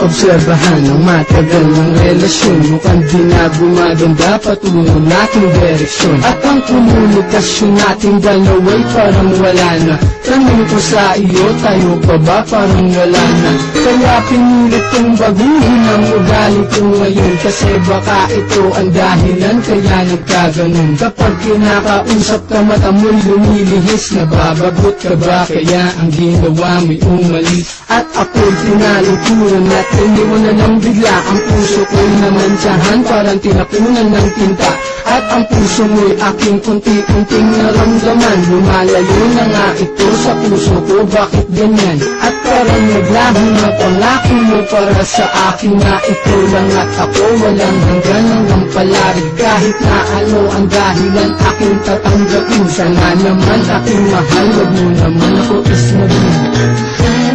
Obserbahan ang matagal ng relasyon, mukhang di na gumaganda patungo nating direksyon. At ang komunikasyon nating dalawa'y parang wala na. Tanong ko sa iyo, tayo pa ba parang wala na? Kaya pinilit kong baguhin ang ugali ko ngayon, kasi baka ito ang dahilan kaya nagkaganon. Kapag kinakausap ka, mata mo'y lumilihis, nababagot ka ba? Kaya ang ginawa mo'y umalis. At ako'y tinalikuran at iniwanan ng bigla. Ang puso ko'y namantsahan, parang tinapunan ng tinta. At ang puso mo'y aking kunti-kunting naramdaman. Lumalayo na nga ito sa puso ko, bakit ganyan? At parang naglaho na pangako mo para sa akin na ito lang at ako walang hanggang palagi. Kahit na ano ang dahilan, aking tatanggapin. Sana naman aking mahal, wag mo naman ako ismagin.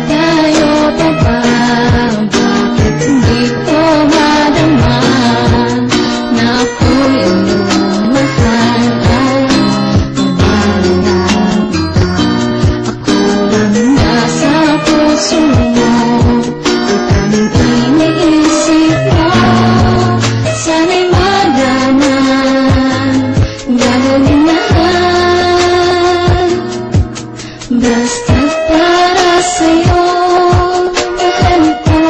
Tayo pa ba? Bakit hindi ko madama na ako'y iyong mahal? Ako lang nasa puso mo, at aming iniisip mo. Sana'y malaman, gagawin lahat, basta para sa'yo, mahal ko.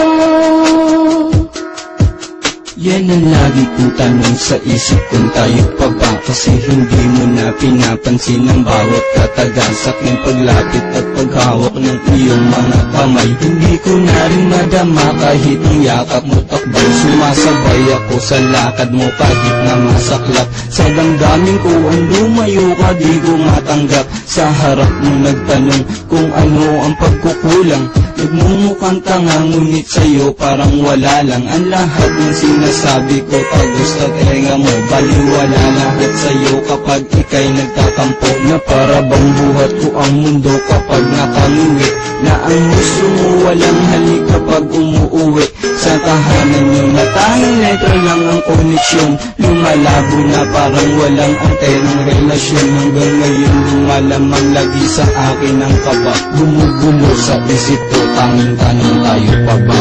Yan ang lagi kong tanong sa isip kung tayo pa ba, kasi hindi mo na pinapansin ang bawat kataga sa aking paglapit at paghawak ng iyong mga kamay. Hindi ko na rin madama kahit ang yakap mo takbay. Sumasabay ako sa lakad mo kahit na masaklap. Sa damdamin ko ang lumayo ka, di ko matanggap. Sa harap mo nagtanong kung ano ang pagkukulang. Nagmumukhang tanga ngunit sa'yo parang wala lang. Ang lahat ng sinasabi ko pag gusto tenga mo, baliwala lahat sa'yo kapag ika'y nagtatampo. Na para bang buhat ko ang mundo kapag nakangiwi. Na ang gusto mo walang halik kapag umuuwi. Sa tahanan nyo na tanging letter lang ang koneksyon. Lumalabo na parang walang antenang relasyon. Hanggang ngayon lumalamang lagi sa akin ang kaba. Gumugulo sa isip ko, tanging tanong tayo pa ba?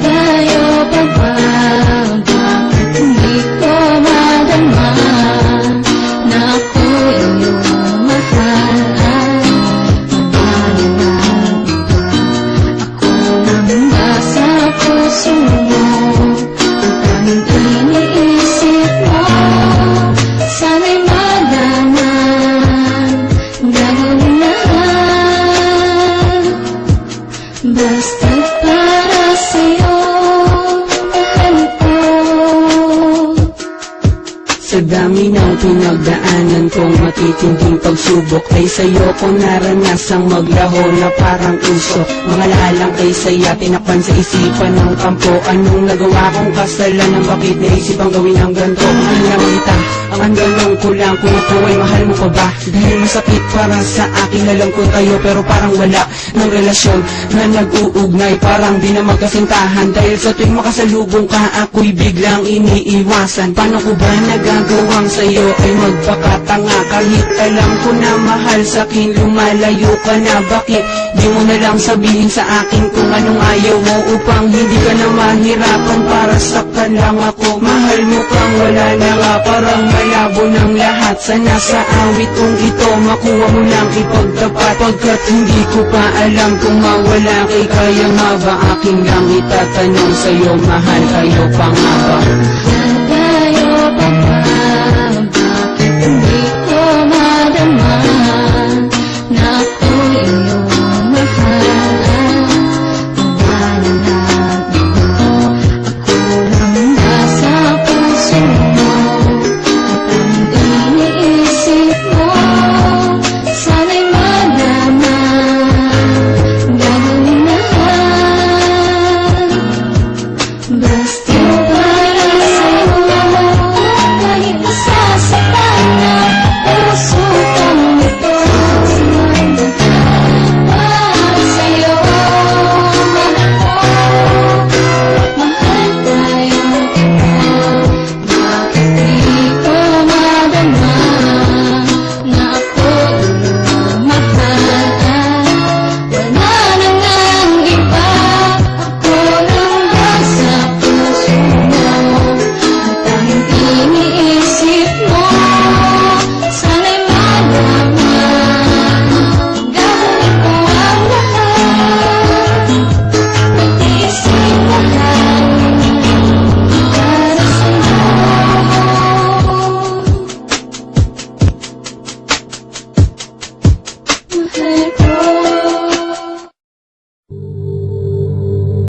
Tayo pa ba? Bakit hindi ko madama na ako'y iyong mahal? Ako lang nasa puso mo, at aming iniisip mo. Sana'y malaman, gagawin lahat, basta para sa'yo, mahal ko. Sa dami ng pinagdaanan kong matitinding pagsubok, ay sa'yo ko naranasang maglaho na parang usok. Mga lalang kay saya, tinakpan sa isipan ng kampo. Anong nagawa kong kasalanan, bakit naisip ang gawin ang ganito? Mahal na kita, ang tanong ko lang kung ako ay mahal mo pa ba? Dahil masakit para sa akin, alam ko tayo pero parang wala ng relasyon na nag-uugnay. Parang di na magkasintahan, dahil sa tuwing makasalubong ka, ako'y biglang iniiwasan. Paano ko ba nagagawang sa'yo ay magpakatanga? Kahit alam ko na mahal sa'kin, lumalayo ka na. Bakit di mo na lang sabihin sa akin kung anong ayaw mo, upang hindi ka na mahirapan para saktan lang ako? Mahal mo kang wala na nga, parang malabo ng lahat. Sana sa awit kong ito makuha mo lang ipagtapat, pagkat hindi ko pa alam kung mawala kay kaya nga ba? Aking lang itatanong sa'yo, mahal kayo pa nga ba?